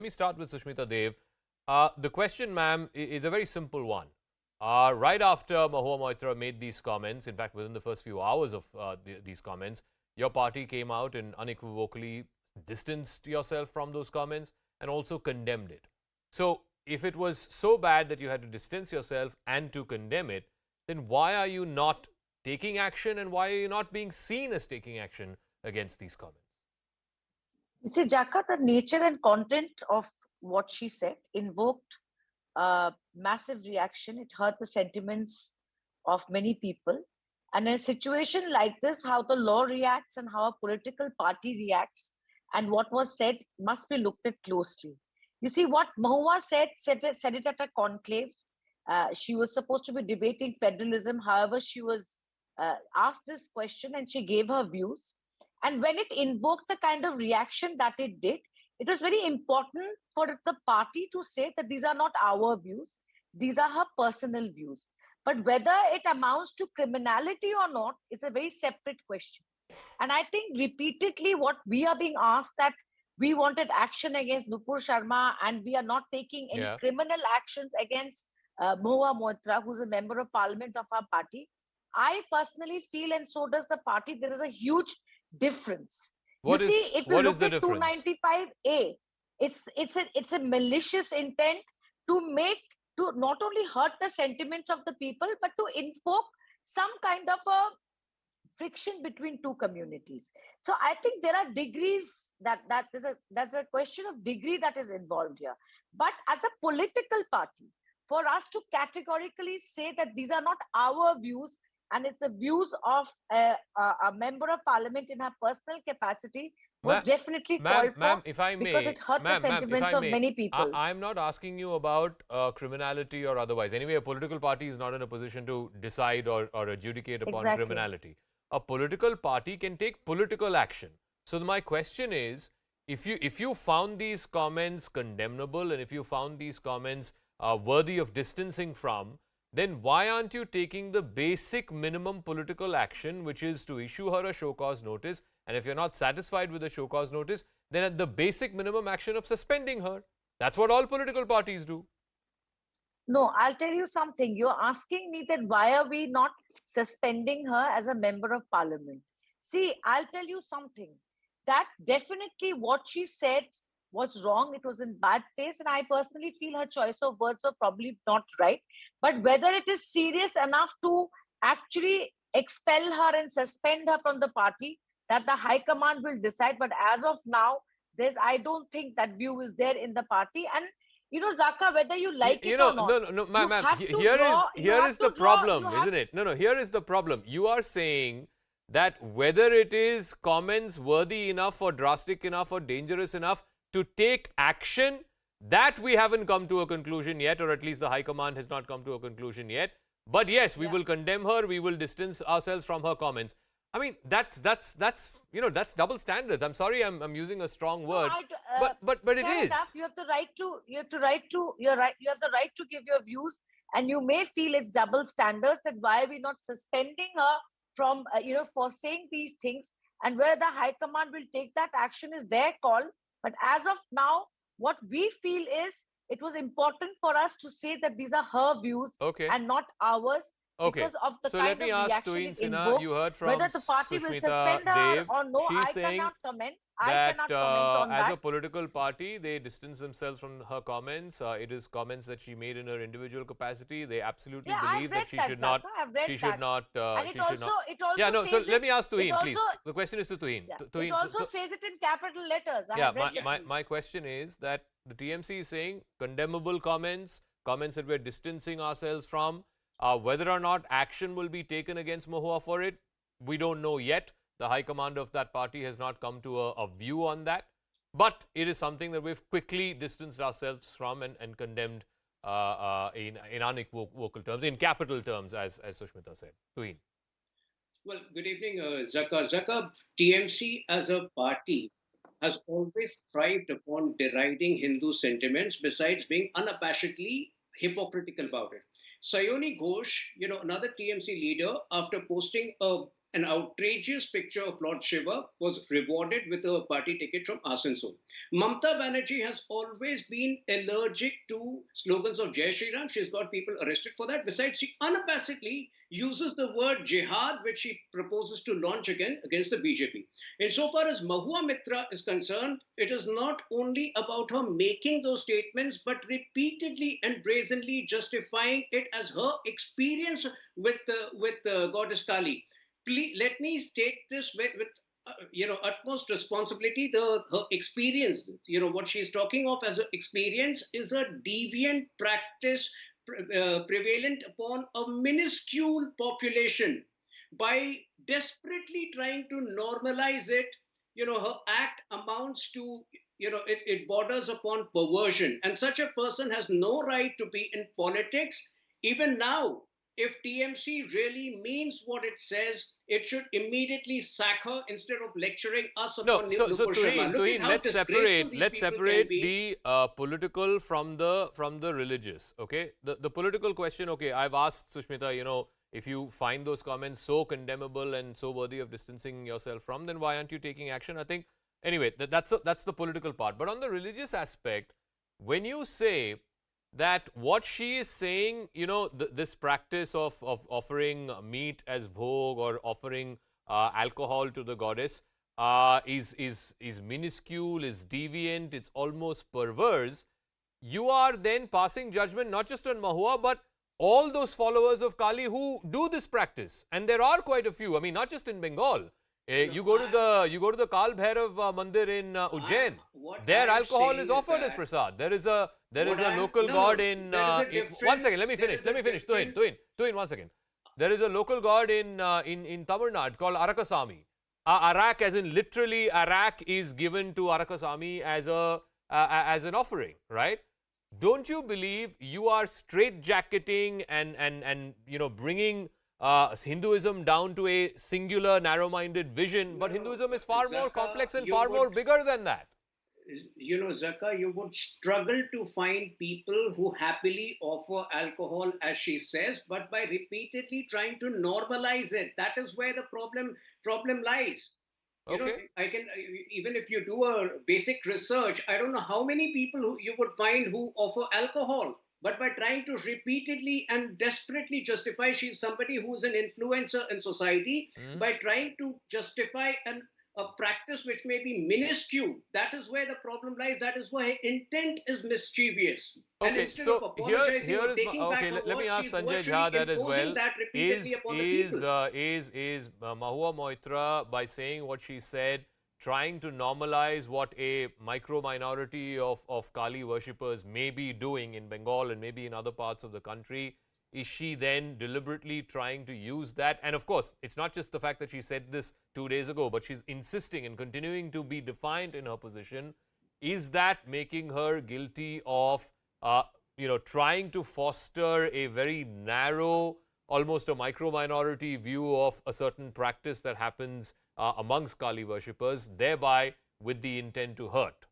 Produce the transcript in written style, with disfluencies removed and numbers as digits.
Let me start with Sushmita Dev. The question, ma'am, is a very simple one. Right after Mahua Moitra made these comments, in fact, within the first few hours of these comments, your party came out and unequivocally distanced yourself from those comments and also condemned it. So, if it was so bad that you had to distance yourself and to condemn it, then why are you not taking action and why are you not being seen as taking action against these comments? You see, Jaka, the nature and content of what she said invoked massive reaction. It hurt the sentiments of many people. And in a situation like this, how the law reacts and how a political party reacts and what was said must be looked at closely. You see, what Mahua said it at a conclave. She was supposed to be debating federalism. However, she was asked this question and she gave her views. And when it invoked the kind of reaction that it did, it was very important for the party to say that these are not our views, these are her personal views. But whether it amounts to criminality or not is a very separate question. And I think repeatedly what we are being asked that we wanted action against Nupur Sharma and we are not taking any Yeah. criminal actions against Mahua Moitra, who's a member of parliament of our party. I personally feel, and so does the party, there is a huge difference. You What see, is if you what is look the at difference? 295A, it's a malicious intent to make to not only hurt the sentiments of the people, but to invoke some kind of a friction between two communities. So I think there are degrees that's a question of degree that is involved here. But as a political party, for us to categorically say that these are not our views and it's the views of a member of parliament in her personal capacity was definitely called for Ma'am, if I because may, it hurt the ma'am, if sentiments I of may, many people. I'm not asking you about criminality or otherwise. Anyway, a political party is not in a position to decide or adjudicate upon Exactly. criminality. A political party can take political action. So my question is, if you found these comments condemnable and if you found these comments worthy of distancing from, then why aren't you taking the basic minimum political action, which is to issue her a show cause notice? And if you're not satisfied with the show cause notice, then at the basic minimum action of suspending her. That's what all political parties do. No, I'll tell you something. You're asking me that why are we not suspending her as a member of parliament? See, I'll tell you something. That definitely what she said was wrong. It was in bad taste. And I personally feel her choice of words were probably not right. But whether it is serious enough to actually expel her and suspend her from the party, that the High Command will decide. But as of now, I don't think that view is there in the party. And Zaka, whether you like it or not, No, no, no, you ma'am. have to draw, Here is the problem, isn't it? No, no. Here is the problem. You are saying that whether it is comments worthy enough or drastic enough or dangerous enough to take action, that we haven't come to a conclusion yet, or at least the High Command has not come to a conclusion yet. But yes, we yeah. will condemn her. We will distance ourselves from her comments. I mean, that's double standards. I'm sorry, I'm using a strong No, word, but it fair is. enough. You have the right to give your views, and you may feel it's double standards. That why are we not suspending her from, for saying these things, and where the High Command will take that action is their call. But as of now, what we feel is it was important for us to say that these are her views Okay. and not ours Okay. because of the So let kind me of ask reaction Tuhin it Sinha, invoked. you heard from Whether the party will Sushmita suspend her Dev. or no, She's I saying cannot comment. I that cannot comment on as a that. political party, they distance themselves from her comments. It is comments that she made in her individual capacity. They absolutely Yeah, I've believe that read that, Zaka. I've read that. And she should not. it Yeah, also no, so says let it, me ask it Tuhin, also, please. The question is to Tuhin. yeah, it Tuhin, also says it in capital letters. I yeah, have read the tweet. my question is that the TMC is saying condemnable comments, comments that we're distancing ourselves from, whether or not action will be taken against Mahua for it, we don't know yet. The High Command of that party has not come to a view on that. But it is something that we've quickly distanced ourselves from and condemned in unequivocal terms, in capital terms, as Sushmita said. Tuhin. Well, good evening, Zaka. Zaka, TMC as a party has always thrived upon deriding Hindu sentiments besides being unabashedly hypocritical about it. Sayoni Ghosh, another TMC leader, after posting a an outrageous picture of Lord Shiva was rewarded with a party ticket from Asansol. Mamta Banerjee has always been allergic to slogans of Jai Shri Ram. She's got people arrested for that. Besides, she unabashedly uses the word jihad, which she proposes to launch again against the BJP. Insofar as Mahua Mitra is concerned, it is not only about her making those statements, but repeatedly and brazenly justifying it as her experience with Goddess Kali. Please let me state this with utmost responsibility. Her experience, what she's talking of as an experience, is a deviant practice prevalent upon a minuscule population. By desperately trying to normalize it, her act amounts to, it borders upon perversion, and such a person has no right to be in politics. Even now, if TMC really means what it says, it should immediately sack her instead of lecturing us No, upon so Nupur Sharma. Look at how disgraceful these let's people can separate be. the political from the religious. Okay, the political question. Okay, I've asked Sushmita, if you find those comments so condemnable and so worthy of distancing yourself from, then why aren't you taking action? I think anyway that's the political part. But on the religious aspect, when you say that what she is saying, this practice of offering meat as bhog or offering alcohol to the goddess is minuscule, is deviant, it's almost perverse. You are then passing judgment not just on Mahua, but all those followers of Kali who do this practice, and there are quite a few. I mean, not just in Bengal. You go to the Kal Bhairav Mandir in Ujjain. There, alcohol is offered as prasad. There is a local god in. One second, let me finish. Tuhin, 1 second. There is a local god in Tamil Nadu called Arakasamy. Arak, as in literally, Arak is given to Arakasamy as an offering, right? Don't you believe you are straitjacketing and bringing Hinduism down to a singular, narrow-minded vision? But Hinduism is far more complex and far more bigger than that. Zaka, you would struggle to find people who happily offer alcohol, as she says, but by repeatedly trying to normalize it. That is where the problem lies. Okay. I can, even if you do a basic research, I don't know how many people who you would find who offer alcohol, but by trying to repeatedly and desperately justify she's somebody who's an influencer in society, by trying to justify a practice which may be minuscule, that is where the problem lies. That is why intent is mischievous. And Okay, instead of so apologizing here or is taking back okay. her Let me words, ask she's Sanjay virtually Jha that as imposing well. that repeatedly upon the people. Is Mahua Moitra, by saying what she said, trying to normalize what a micro minority of Kali worshippers may be doing in Bengal and maybe in other parts of the country? Is she then deliberately trying to use that? And of course, it's not just the fact that she said this 2 days ago, but she's insisting and continuing to be defiant in her position. Is that making her guilty of, trying to foster a very narrow, almost a micro minority view of a certain practice that happens amongst Kali worshippers, thereby with the intent to hurt?